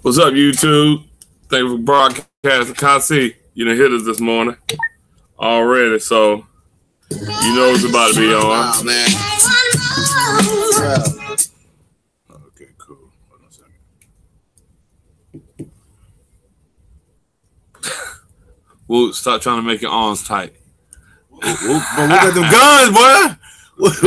What's up, YouTube? Thank you for broadcasting. Kasi, you done hit us this morning already, so you know it's about to be on. Oh, man. Okay, cool. Hold on a second. We'll stop trying to make your arms tight. But we got them guns, boy.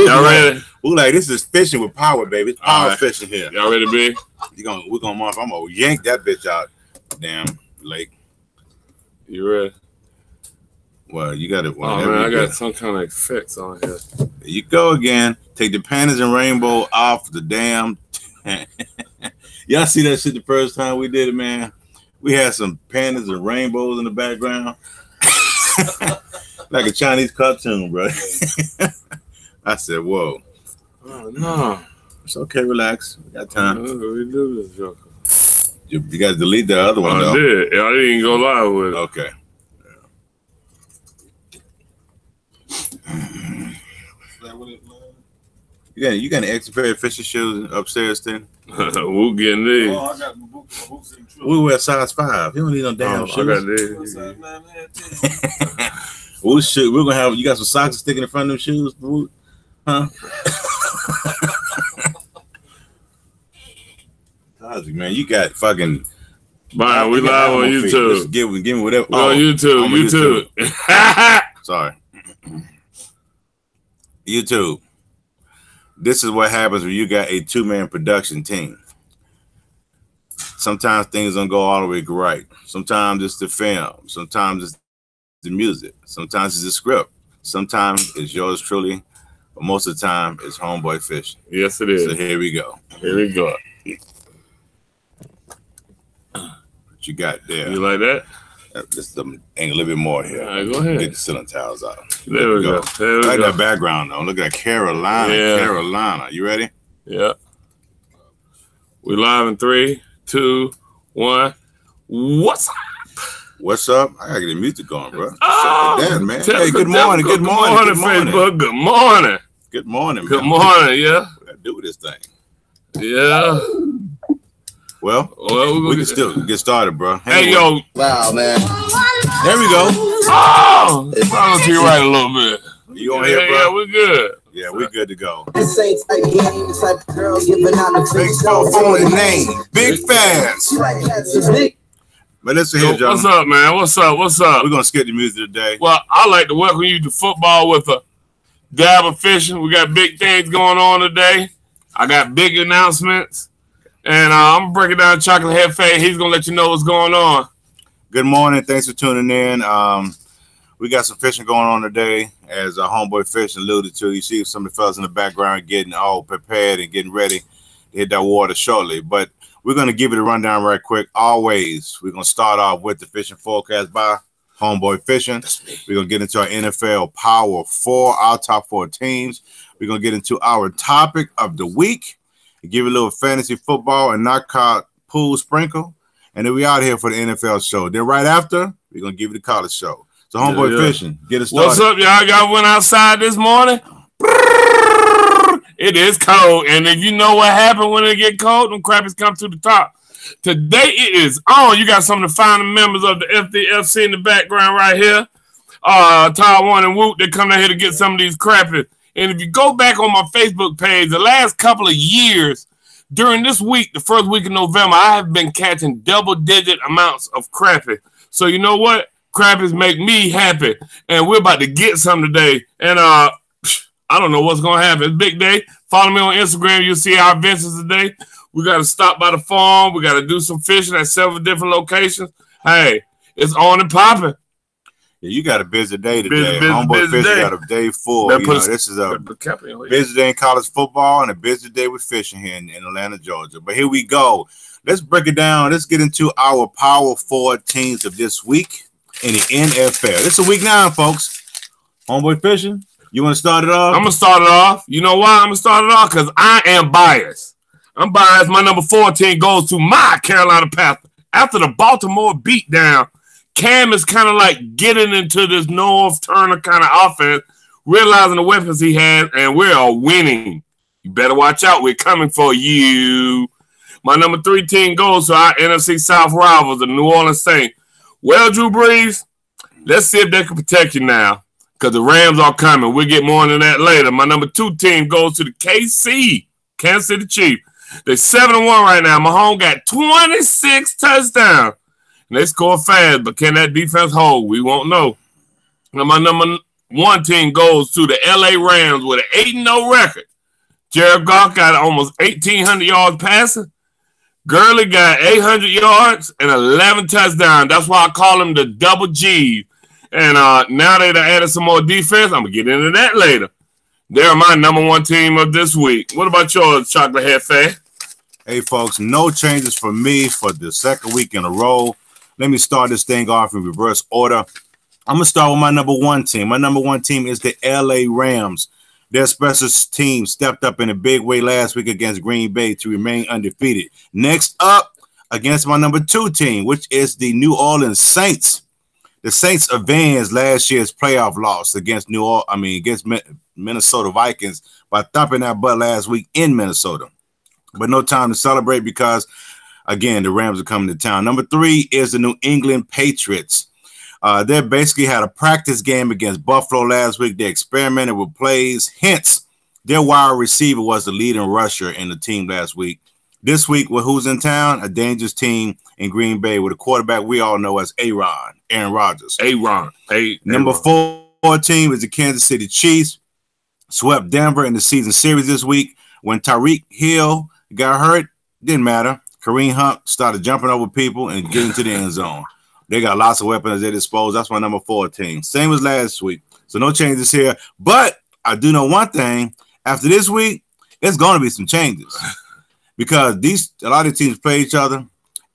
Y'all ready? We like this is fishing with power, baby. It's power fishing here. Y'all ready, big? We're gonna I'm gonna yank that bitch out. Damn lake. You ready? Well, you got it. Oh man, I got some kind of effects on here. There you go again. Take the panties and rainbow off the damn. Y'all see that shit the first time we did it, man? We had some panties and rainbows in the background. Like a Chinese cartoon, bro. I said, whoa. Oh, no. It's okay, relax. We got time. We do this, Joker. You got to delete the other one, though. I did. I didn't go live with it. Okay. Yeah, you got an extra pair of fishing shoes upstairs, then? We'll get in these. Oh, I got boots in the We wear size 5. You don't need no damn shoes. I got these. We're gonna have. You got some socks sticking in front of them shoes, huh? Man, you got fucking. Brian, we live on YouTube. Just give me whatever. On YouTube. Sorry. YouTube. This is what happens when you got a 2-man production team. Sometimes things don't go all the way right. Sometimes it's the film. Sometimes it's the music. Sometimes it's the script. Sometimes it's yours truly. But most of the time, it's Homeboy Fishing. Yes, it is. So here we go. Here we go. What you got there? You like that? Just hang a little bit more here. All right, go ahead. Get the ceiling tiles out. There we go. There we like go. that background, though. Look at Carolina. Yeah. Carolina. You ready? Yeah. We live in 3, 2, 1. What's up? What's up? I gotta get the music going, bro. Oh, damn, man. Hey, good morning. Good morning. Good morning, Facebook. Good morning. Good morning, man. Good morning, yeah. What I do with this thing? Yeah. Well, we can still get started, bro. Hey, yo. Wow, man. There we go. Oh, it's on to your right a little bit. You on here, bro? Yeah, we're good. Yeah, we're good to go. This ain't type game, type girl giving out the Big phone name. Big fans. But listen here, John. What's up, man? What's up? What's up? We're going to skip the music today. Well, I'd like to welcome you to football with a dab of fishing. We got big things going on today. I got big announcements. And I'm breaking down Chocolate Head Fade. He's going to let you know what's going on. Good morning. Thanks for tuning in. We got some fishing going on today. As Homeboy Fishing alluded to, you see some of the fellas in the background getting all prepared and getting ready to hit that water shortly. But we're going to give it a rundown right quick. Always, we're going to start off with the fishing forecast by Homeboy Fishing. We're going to get into our NFL Power 4, our top 4 teams. We're going to get into our topic of the week. Give you a little fantasy football and knockout pool sprinkle. And then we out here for the NFL show. Then right after, we're going to give you the college show. So Homeboy Fishing, get us started. What's up, y'all? Y'all went outside this morning? It is cold. And if you know what happened when it get cold, them crappies come to the top. Today it is on. You got some of the final members of the FDFC in the background right here. Taiwan and Woot, they come down here to get some of these crappies. And if you go back on my Facebook page, the last couple of years, during this week, the first week of November, I have been catching double-digit amounts of crappie. So you know what? Crappies make me happy. And we're about to get some today. And I don't know what's going to happen. It's a big day. Follow me on Instagram. You'll see our adventures today. We got to stop by the farm. We got to do some fishing at several different locations. Hey, it's on and popping. Yeah, you got a busy day today. Homeboy Fishing got a day full. This is a busy day in college football and a busy day with fishing here in Atlanta, Georgia. But here we go. Let's break it down. Let's get into our Power 4 teams of this week in the NFL. This is week 9, folks. Homeboy Fishing, you want to start it off? I'm going to start it off. You know why I'm going to start it off? Because I am biased. I'm biased. My number 14 goes to my Carolina Panthers. After the Baltimore beatdown, Cam is kind of like getting into this North Turner kind of offense, realizing the weapons he has, and we are winning. You better watch out. We're coming for you. My number 3 team goes to our NFC South rivals, the New Orleans Saints. Well, Drew Brees, let's see if they can protect you now, because the Rams are coming. We'll get more into that later. My number 2 team goes to the KC, Kansas City Chiefs. They're 7-1 right now. Mahomes got 26 touchdowns. And they score fast, but can that defense hold? We won't know. Now, my number 1 team goes to the LA Rams with an 8-0 record. Jared Goff got almost 1,800 yards passing. Gurley got 800 yards and 11 touchdowns. That's why I call them the double G. And now they've added some more defense. I'm going to get into that later. They're my number 1 team of this week. What about yours, Chocolate Head Fan? Hey, folks, no changes for me for the second week in a row. Let me start this thing off in reverse order. I'm going to start with my number 1 team. My number 1 team is the LA Rams. Their special team stepped up in a big way last week against Green Bay to remain undefeated. Next up, against my number 2 team, which is the New Orleans Saints. The Saints avenged last year's playoff loss against Minnesota Vikings by thumping that butt last week in Minnesota. But no time to celebrate because, again, the Rams are coming to town. Number 3 is the New England Patriots. They basically had a practice game against Buffalo last week. They experimented with plays. Hence, their wide receiver was the leading rusher in the team last week. This week, with who's in town? A dangerous team in Green Bay with a quarterback we all know as Aaron Rodgers. Number 4 team is the Kansas City Chiefs. Swept Denver in the season series this week. When Tyreek Hill got hurt, didn't matter. Kareem Hunt started jumping over people and getting to the end zone. They got lots of weapons at their disposal. That's my number 4 team. Same as last week. So no changes here. But I do know one thing. After this week, there's going to be some changes. Because a lot of teams play each other.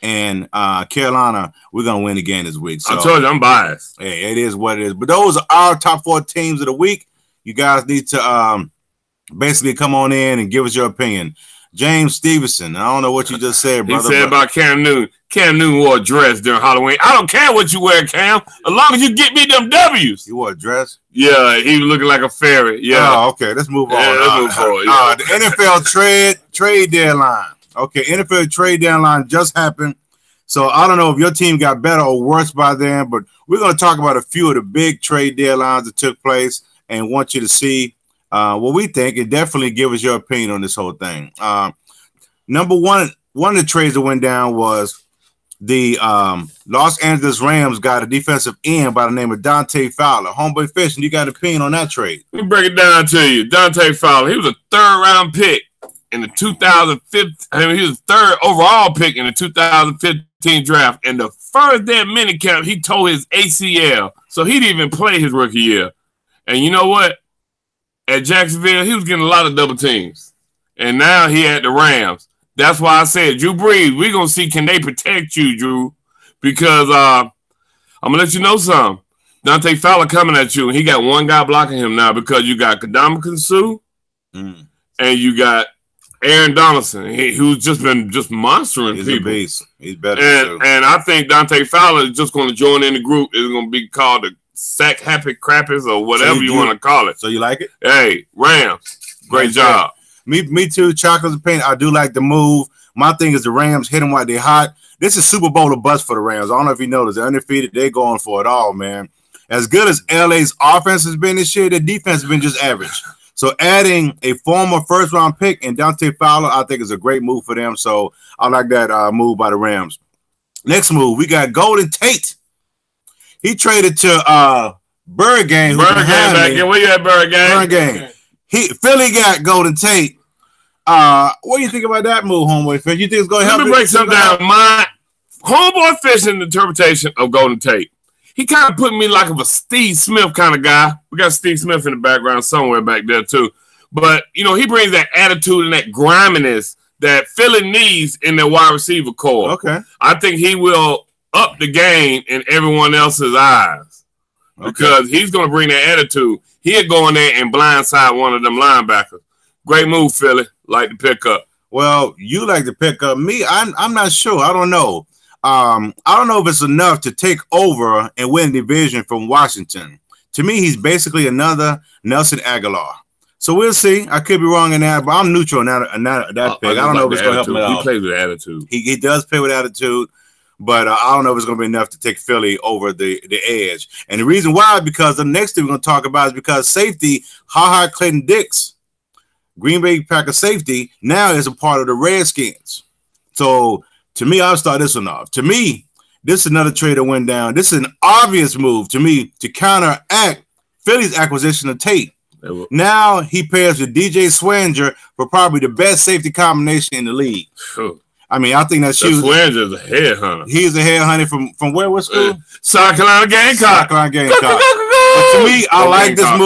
And Carolina, we're going to win again this week. So, I told you, I'm biased. Hey, it is what it is. But those are our top 4 teams of the week. You guys need to basically come on in and give us your opinion. James Stevenson, I don't know what you just said, brother. He said about Cam Newton. Cam Newton wore a dress during Halloween. I don't care what you wear, Cam, as long as you get me them W's. You wore a dress? Yeah, he was looking like a fairy. Yeah. Oh, okay. Let's move on. Let's move forward. Yeah. The NFL trade deadline. Okay, NFL trade deadline just happened. So I don't know if your team got better or worse by then, but we're going to talk about a few of the big trade deadlines that took place and want you to see what we think and definitely give us your opinion on this whole thing. Number one of the trades that went down was the Los Angeles Rams got a defensive end by the name of Dante Fowler. Homeboy Fish, and you got an opinion on that trade? Let me break it down to you. Dante Fowler, he was a 3rd-round pick in the 2015. I mean, he was 3rd overall pick in the 2015 draft. And the first day of minicamp, he tore his ACL, so he didn't even play his rookie year. And you know what? At Jacksonville, he was getting a lot of double teams. And now he at the Rams. That's why I said, Drew Brees, we're going to see, can they protect you, Drew? Because I'm going to let you know something. Dante Fowler coming at you, and he got one guy blocking him now because you got Ndamukong Suh and you got Aaron Donaldson, who's just been monstering He's people. A beast. He's better. And I think Dante Fowler is just going to join in the group. It's going to be called the Sack Happy Crappers or whatever you want to call it. So you like it? Hey, Rams, great job. Me too. Chocolate's opinion. I do like the move. My thing is the Rams hit them while they're hot. This is Super Bowl or bust for the Rams. I don't know if you noticed. They're undefeated. They're going for it all, man. As good as LA's offense has been this year, their defense has been just average. So adding a former first-round pick and Dante Fowler, I think is a great move for them. So I like that move by the Rams. Next move, we got Golden Tate. He traded to Bird Gang. Bird Gang back here. Where you at, Bird Gang? Bird Gang. Philly got Golden Tate. What do you think about that move, Homeboy Fish? You think it's going to help? Let me break something down. My Homeboy Fish interpretation of Golden Tate. He kind of put me like of a Steve Smith kind of guy. We got Steve Smith in the background somewhere back there too. But, you know, he brings that attitude and that griminess that Philly needs in their wide receiver core. Okay. I think he will up the game in everyone else's eyes because he's going to bring that attitude. He'll go in there and blindside one of them linebackers. Great move, Philly. Like to pick up. Well, you like to pick up. Me, I'm not sure. I don't know. I don't know if it's enough to take over and win the division from Washington. To me, he's basically another Nelson Aguilar. So we'll see. I could be wrong in that, but I'm neutral on that pick. I don't know if it's going to help him at all. He plays with attitude. He does play with attitude, but I don't know if it's going to be enough to take Philly over the edge. And the reason why, because the next thing we're going to talk about is because safety, Ha Clinton Dix, Green Bay Packers safety, now is a part of the Redskins. So to me, I'll start this one off. To me, this is another trade that went down. This is an obvious move to me to counteract Philly's acquisition of Tate. Now he pairs with DJ Swearinger for probably the best safety combination in the league. Sure. I mean, I think that's huge. Swearinger's a headhunter. He's a headhunter from where? What school? South Carolina Gamecock. South Carolina Gamecock. But to me, I like this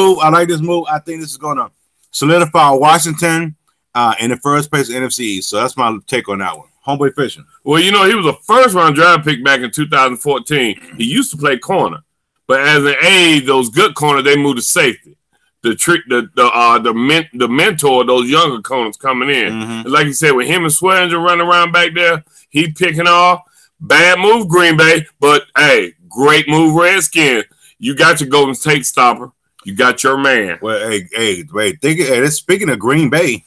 move. I think this is going to solidify Washington in the first place in NFC East. So that's my take on that one. Homeboy Fishing. Well, you know, he was a first-round draft pick back in 2014. He used to play corner. But as an aide, those good corners, they moved to safety. The mentor of those younger corners coming in. Mm-hmm. Like you said, with him and Swearinger running around back there, he picking off. Bad move, Green Bay, but hey, great move, Redskins. You got your Golden State stopper. You got your man. Well, wait. Speaking of Green Bay,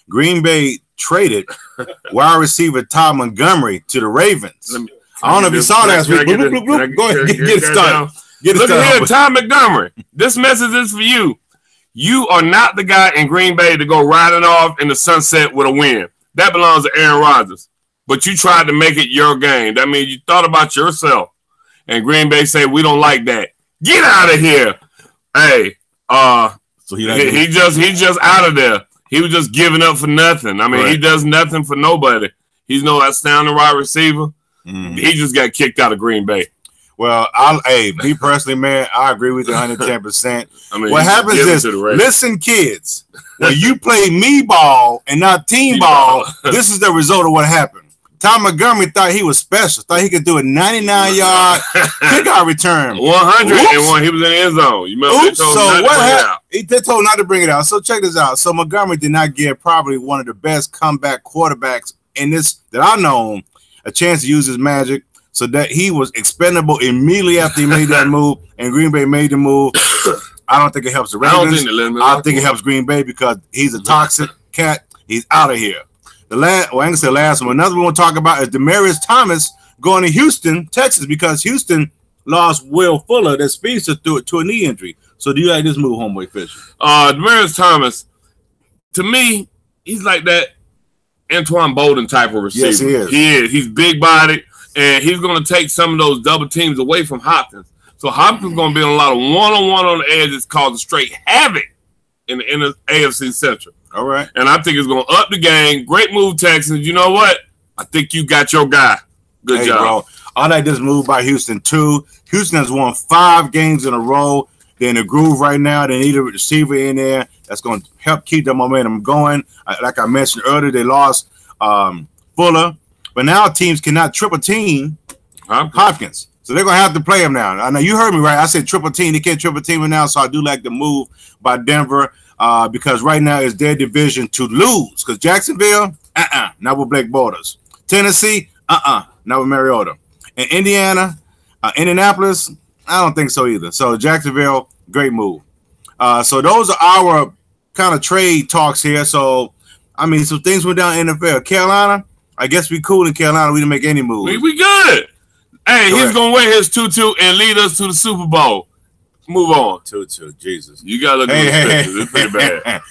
Green Bay traded wide receiver Todd Montgomery to the Ravens. I don't know if you saw that. Go ahead, get it started. Look at here, Todd Montgomery. This message is for you. You are not the guy in Green Bay to go riding off in the sunset with a win. That belongs to Aaron Rodgers. But you tried to make it your game. That means you thought about yourself. And Green Bay say, we don't like that. Get out of here. Hey, so he just out of there. He was just giving up for nothing. I mean, He does nothing for nobody. He's no astounding wide receiver. Mm-hmm. He just got kicked out of Green Bay. Well, me personally, man, I agree with you 110%. I mean, what happens is, listen, kids, when you play me ball and not team ball, this is the result of what happened. Tom Montgomery thought he was special, thought he could do a 99-yard kickoff return. 101, he was in the end zone. You remember? So what happened? He did told not to bring it out. So check this out. So Montgomery did not give probably one of the best comeback quarterbacks in this that I know a chance to use his magic. So that he was expendable immediately after he made that move, and Green Bay made the move. I don't think it helps the Ravens. I think it helps Green Bay because he's a toxic cat. He's out of here. I ain't gonna say the last one. Another one we'll talk about is Demaryius Thomas going to Houston, Texas, because Houston lost Will Fuller, that speedster, to a knee injury. So do you like this move, Homeboy Fish? Demaryius Thomas, to me, he's like that Antoine Bolden type of receiver. Yes, he is. He is. He's big-bodied. And he's going to take some of those double teams away from Hopkins. So Hopkins is going to be on a lot of one-on-one on the edge. It's causing straight havoc in the AFC Central. All right. And I think it's going to up the game. Great move, Texans. You know what? I think you got your guy. Good job. Bro, I like this move by Houston, too. Houston has won 5 games in a row. They're in the groove right now. They need a receiver in there that's going to help keep the momentum going. Like I mentioned earlier, they lost Fuller. But now teams cannot triple team Hopkins. So they're going to have to play him now. I know you heard me right. I said triple team. They can't triple team him now. So I do like the move by Denver because right now it's their division to lose. Because Jacksonville, not with Blake Bortles. Tennessee, not with Mariota. And Indiana, Indianapolis, I don't think so either. So Jacksonville, great move. So those are our kind of trade talks here. So, I mean, some things went down in the NFL. Carolina, I guess we cool in Carolina. We didn't make any moves. We good. Hey, he's going to wear his tutu and lead us to the Super Bowl. Move on. Tutu, Jesus. You got to look at the pictures. It's pretty bad.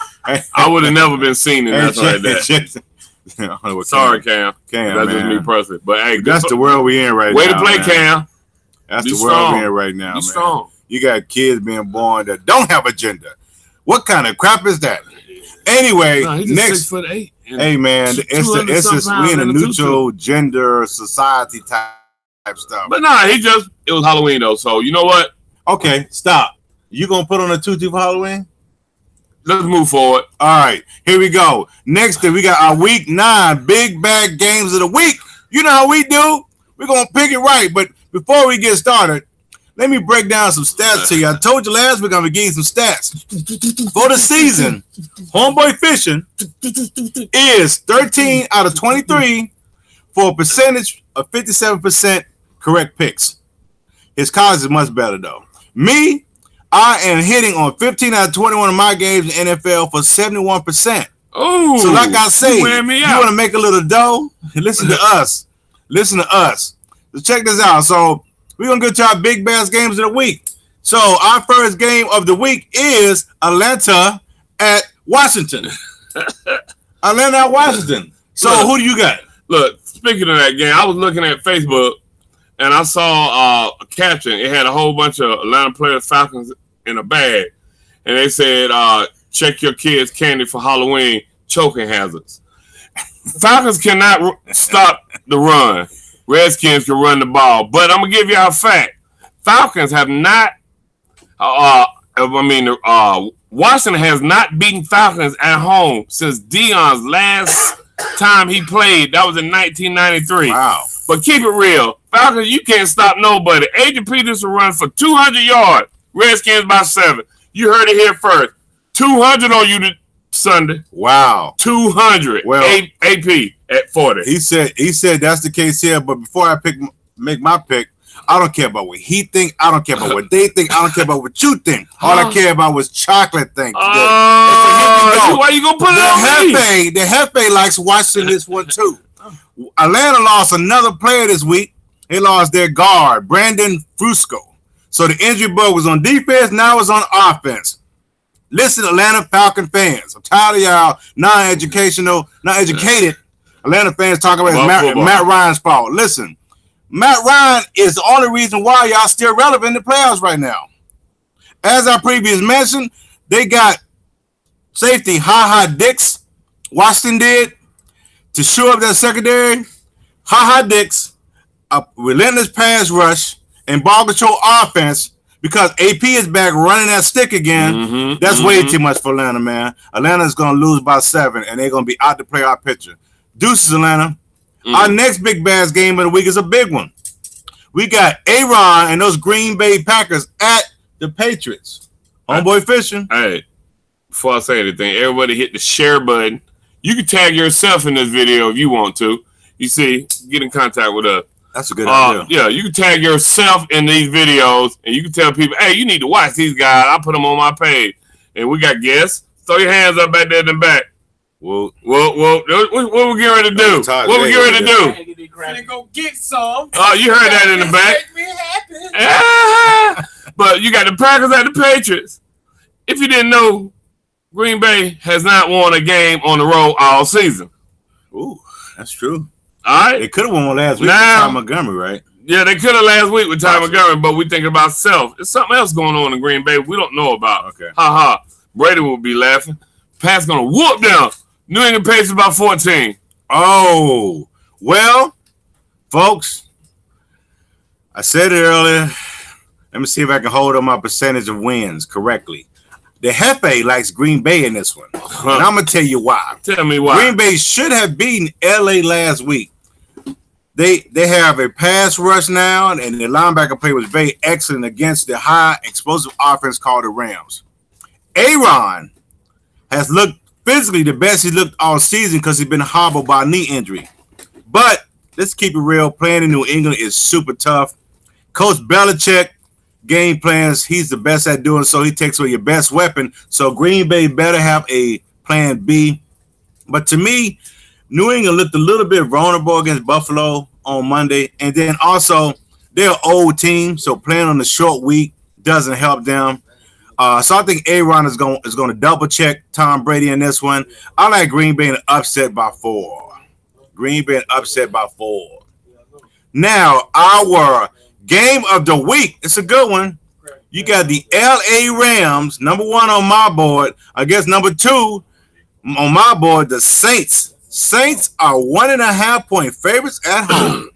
I would have never been seen in nothing like that. Sorry, Cam. That's just me personally. But, hey, that's the world we in right now. Way to play, Cam. That's the world we in right now, man. Strong. You got kids being born that don't have a gender. What kind of crap is that? Anyway, next. 6'8". Hey man, it's just we in a neutral gender society type stuff. But nah, it was Halloween though, so you know what? Okay, stop. You gonna put on a tutu for Halloween? Let's move forward. All right, here we go. Next thing we got our week 9 big bag games of the week. You know how we do. We're gonna pick it right, but before we get started, let me break down some stats to you. I told you last week I'm going to give you some stats. For the season, Homeboy Fishing is 13 out of 23 for a percentage of 57% correct picks. His college is much better, though. Me, I am hitting on 15 out of 21 of my games in NFL for 71%. Oh, so like I say, you want to make a little dough? Listen to us. Listen to us. So check this out. So we're going to get to our big bass games of the week. So our first game of the week is Atlanta at Washington. Atlanta at Washington. So look, who do you got? Look, speaking of that game, I was looking at Facebook and I saw a caption. It had a whole bunch of Atlanta players, Falcons in a bag. And they said, check your kids' candy for Halloween choking hazards. Falcons cannot stop the run. Redskins can run the ball. But I'm going to give you a fact. Falcons have not, Washington has not beaten Falcons at home since Dion's last time he played. That was in 1993. Wow. But keep it real. Falcons, you can't stop nobody. Adrian Peterson run for 200 yards. Redskins by 7. You heard it here first. 200 on you Sunday. Wow. 200. Well, AP at 40. He said that's the case here. But before I make my pick, I don't care about what he think. I don't care about what they think. I don't care about what you think. All I care about was chocolate thing. Why you gonna put it on me? The Hefe likes watching this one too. Atlanta lost another player this week. They lost their guard, Brandon Fusco. So the injury bug was on defense. Now it's on offense. Listen, Atlanta Falcon fans. I'm tired of y'all non-educated Atlanta fans talking about Matt Ryan's fault. Listen. Matt Ryan is the only reason why y'all still relevant in the playoffs right now. As I previously mentioned, they got safety Ha Dix, Washington did, to shore up that secondary. Ha Dix, a relentless pass rush, and ball control offense because AP is back running that stick again. That's way too much for Atlanta, man. Atlanta's going to lose by 7, and they're going to be out to play our pitcher. Deuces, Atlanta. Our next big bass game of the week is a big one. We got Aaron and those Green Bay Packers at the Patriots. Homeboy fishing. Hey, before I say anything, everybody hit the share button. You can tag yourself in this video if you want to. You see, get in contact with us. That's a good idea. Yeah, you can tag yourself in these videos, and you can tell people, hey, you need to watch these guys. I put them on my page. And we got guests. Throw your hands up back there in the back. Well, what we getting ready to do? What we getting ready to do? Finna go get some. Oh, you heard that in the back. Make me happy. But you got the Packers at the Patriots. If you didn't know, Green Bay has not won a game on the road all season. Ooh, that's true. All right. They could have won last week with Ty Montgomery, right? Yeah, they could have last week with Ty Montgomery, but we thinking about self. There's something else going on in Green Bay we don't know about. Okay. Ha. Brady will be laughing. Pat's going to whoop them. New England Patriots about 14. Oh, well, folks, I said it earlier. Let me see if I can hold on my percentage of wins correctly. The Hefe likes Green Bay in this one. And I'm going to tell you why. Tell me why. Green Bay should have beaten LA last week. They have a pass rush now, and the linebacker play was very excellent against the high explosive offense called the Rams. Aaron has looked physically the best he looked all season because he's been hobbled by a knee injury. But let's keep it real. Playing in New England is super tough. Coach Belichick game plans. He's the best at doing so. He takes away your best weapon. So Green Bay better have a plan B. But to me, New England looked a little bit vulnerable against Buffalo on Monday. And then also, they're an old team. So playing on the short week doesn't help them. So I think Aaron is going to double check Tom Brady in this one. I like Green Bay upset by 4. Green Bay upset by 4. Now our game of the week. It's a good one. You got the LA Rams, number 1 on my board. I guess number 2 on my board, the Saints. Saints are 1.5-point favorites at home.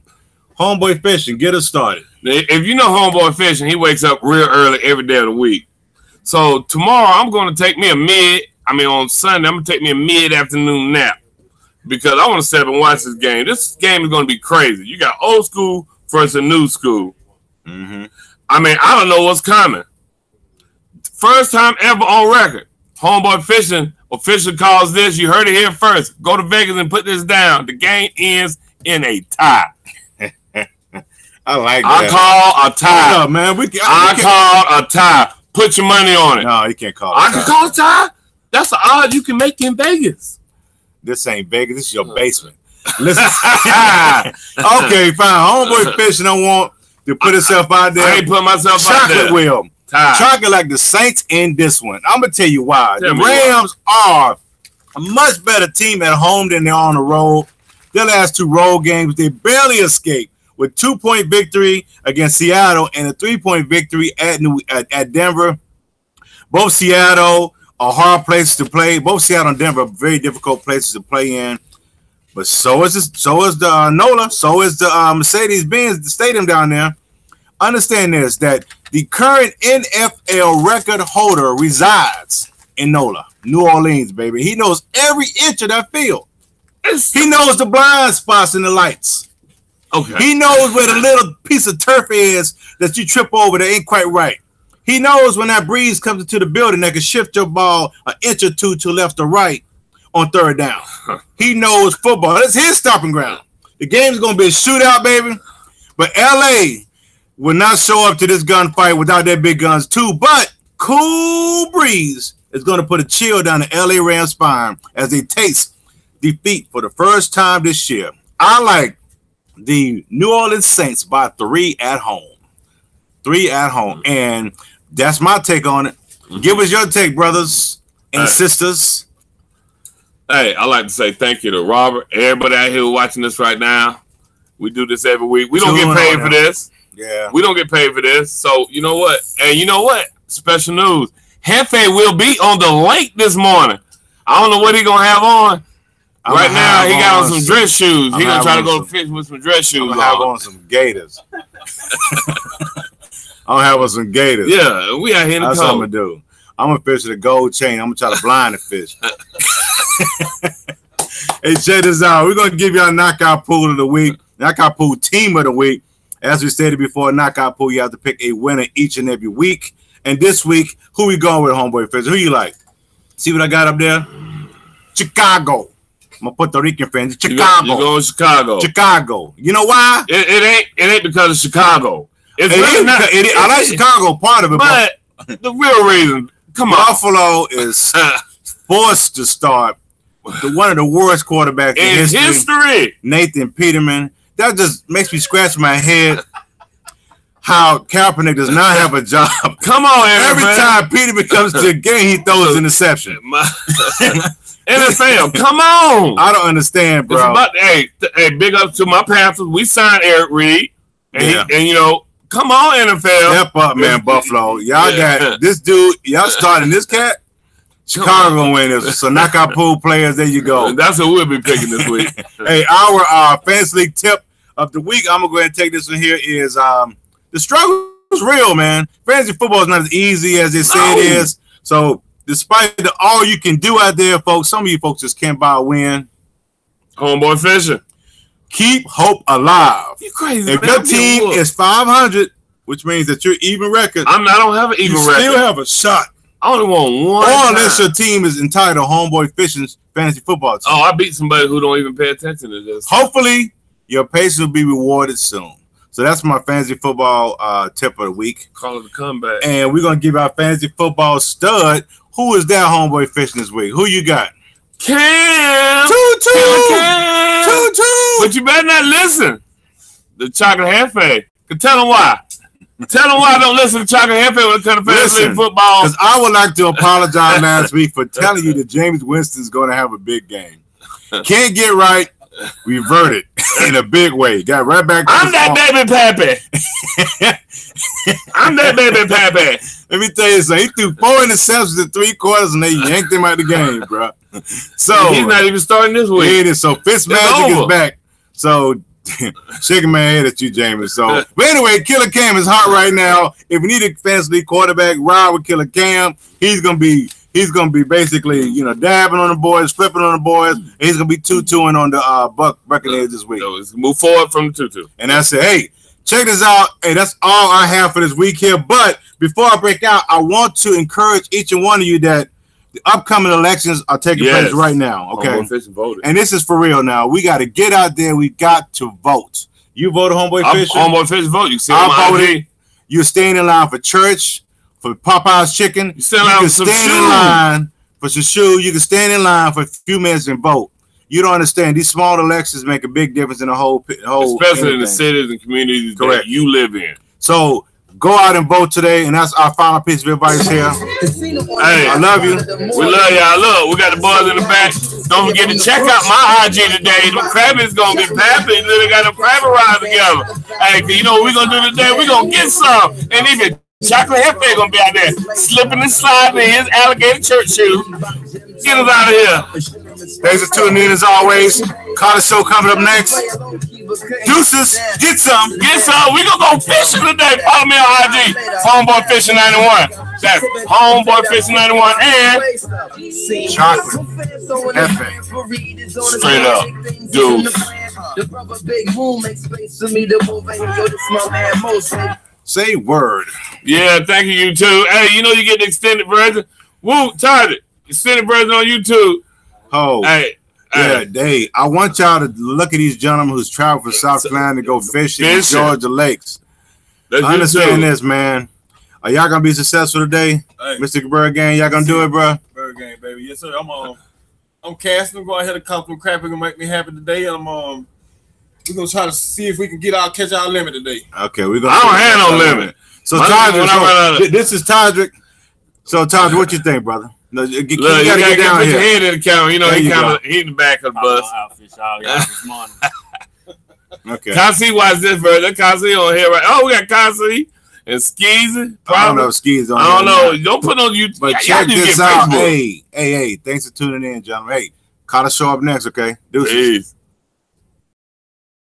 Homeboy fishing, get us started. If you know Homeboy fishing, he wakes up real early every day of the week. So tomorrow I'm going to take me on Sunday, I'm going to take me a mid-afternoon nap because I want to sit up and watch this game. This game is going to be crazy. You got old school versus new school. I don't know what's coming. First time ever on record. Homeboy fishing official calls this. You heard it here first. Go to Vegas and put this down. The game ends in a tie. I like that. I call a tie. Up, man. I call a tie. Put your money on it. No, he can't call it. I can call it tie. That's the odd you can make in Vegas. This ain't Vegas. This is your basement. Listen. Okay, fine. Homeboy Fishing don't want to put himself out there. I ain't put myself out there. Chocolate will. Tie. Chocolate like the Saints in this one. I'm going to tell you why. Tell the me Rams are a much better team at home than they are on the road. Their last 2 road games, they barely escaped with 2-point victory against Seattle and a 3-point victory at Denver. Both Seattle are hard places to play. Both Seattle and Denver are very difficult places to play in. But so is the NOLA. So is the Mercedes-Benz, the stadium down there. Understand this, that the current NFL record holder resides in NOLA, New Orleans, baby. He knows every inch of that field. He knows the blind spots and the lights. Okay. He knows where the little piece of turf is that you trip over that ain't quite right. He knows when that breeze comes into the building that can shift your ball an inch or two to left or right on third down. He knows football. That's his stopping ground. The game's going to be a shootout, baby. But L.A. will not show up to this gunfight without their big guns, too. But Cool Breeze is going to put a chill down the L.A. Rams spine as they taste defeat for the first time this year. I like the New Orleans Saints by 3 at home. 3 at home. And that's my take on it. Give us your take, brothers and sisters. Hey, I'd like to say thank you to Robert, everybody out here watching this right now. We do this every week. We don't get paid for this. Yeah. We don't get paid for this. So, you know what? And you know what? Special news. Hefe will be on the lake this morning. I don't know what he's going to have on. Right now, he got on some dress shoes. He's going to try to go fish with some dress shoes. I'm going to have on some gators. I'm going to have on some gators. Yeah, we out here in the That's what I'm going to do. I'm going to fish with a gold chain. I'm going to try to blind the fish. Hey, check this out. We're going to give you our knockout pool of the week. Knockout pool team of the week. As we stated before, knockout pool, you have to pick a winner each and every week. And this week, who we going with, Homeboy Fish? Who you like? See what I got up there? Chicago. I'm a Puerto Rican fan. Chicago. You going Chicago. Chicago. You know why? It ain't because of Chicago. It's really not. I like Chicago part of it, but the real reason, come on. Buffalo is forced to start one of the worst quarterbacks in history. Nathan Peterman. That just makes me scratch my head. How Kaepernick does not have a job. Come on, every time Peterman comes to a game, he throws an interception. NFL, come on! I don't understand, bro. Hey, big up to my Panthers. We signed Eric Reed, and you know, come on, NFL. Step up, man, Buffalo. Y'all got this dude. Y'all starting this cat. Chicago gonna win this. So knockout pool players. There you go. That's what we'll be picking this week. Hey, our fantasy league tip of the week. I'm gonna go ahead and take this one here. Is the struggle is real, man. Fantasy football is not as easy as they say it is. So despite all you can do out there, folks, some of you folks just can't buy a win. Homeboy Fisher. Keep hope alive. You crazy? If your team is 500, which means that you're even record, I don't have an even record. You still have a shot. I only want one. Or unless your team is entitled Homeboy Fishing's fantasy football team. Oh, I beat somebody who don't even pay attention to this. Hopefully, your patience will be rewarded soon. So that's my fantasy football tip of the week. Call it a comeback. And we're going to give our fantasy football stud. Who is that Homeboy Fishing this week? Who you got? Cam. Cam. But you better not listen. The Chocolate Hefe. Tell them why. Tell them why I don't listen to Chocolate Hefe when it comes to fantasy football. Because I would like to apologize last week for telling you that James Winston's going to have a big game. Can't get right. Reverted in a big way. Got right back to I'm that baby pappy. I'm that baby pappy. Let me tell you something. He threw 4 interceptions in 3 quarters and they yanked him out of the game, bro. So he's not even starting this week. It is. So Fitzmagic is back. So shaking my head at you, James. So, but anyway, Killer Cam is hot right now. If we need a fantasy league quarterback, ride with Killer Cam. He's gonna be basically, dabbing on the boys, flipping on the boys. And he's gonna be 2-2ing on the Buccaneers this week. So let's move forward from the 2-2. And I said, hey, check this out. Hey, that's all I have for this week here. But before I break out, I want to encourage each and one of you that the upcoming elections are taking place right now. Okay. And this is for real now. We got to get out there. We got to vote. You voted Homeboy Fish? Homeboy Fish vote. You see I voted. You're staying in line for church, for Popeye's chicken. You sell You out can some stand in shoes. line for some shoes. You can stand in line for a few minutes and vote. You don't understand. These small elections make a big difference in the whole Especially in the anything. cities and communities Correct. that you live in. So go out and vote today, and that's our final piece of advice here. Hey, I love you. We love y'all. Look, we got the boys in the back. Don't forget to check out my IG today. The Krabby's gonna be papping. They got a Krabby ride together. Hey, you know what we gonna do today? We gonna get some. And even Chocolate Hefe gonna be out there slipping and sliding in his alligator church shoes. Get us out of here. Thanks for tuning in as always. Carter Show coming up next. Deuces, get some. Get some. We gonna go fishing today. Follow me on IG. Homeboy Fishing 91. That's Homeboy Fishing 91 and Chocolate Hefe. straight up, dude. Say word. Yeah, thank you too. Hey, you know you get the extended version. Woo, Target. Extended version on YouTube. Oh, Hey, yeah, hey. I want y'all to look at these gentlemen who's traveled from South Carolina to go fishing in Fishing. Georgia lakes. That's I understand YouTube. this, man. Are y'all gonna be successful today, Hey, Mr. Bird Gang? Y'all gonna do it, bro? Bird Gang, baby. Yes, sir. I'm casting. I'm going ahead a couple of crap. Gonna make me happy today. And we're gonna try to see if we can catch our limit today. Okay, we're gonna. I don't have no limit. So, When I run out Todrick, of- this is Todrick. So, Todrick, what you think, brother? No, you Look, you gotta gotta get down put your here. head in the camera. You know, There he you kind go. of he in the back of the bus. Outfit, y'all this morning. Okay. Kasi watch this version. Kasi on here right. Oh, we got Kasi and Skeezy. I don't Probably. know if skis on. I don't there or know. not. Don't put on YouTube. But Y'all check need to this get out. Facebook. Hey, thanks for tuning in, gentlemen. Hey, Carter Show up next, okay? Deuces. Peace.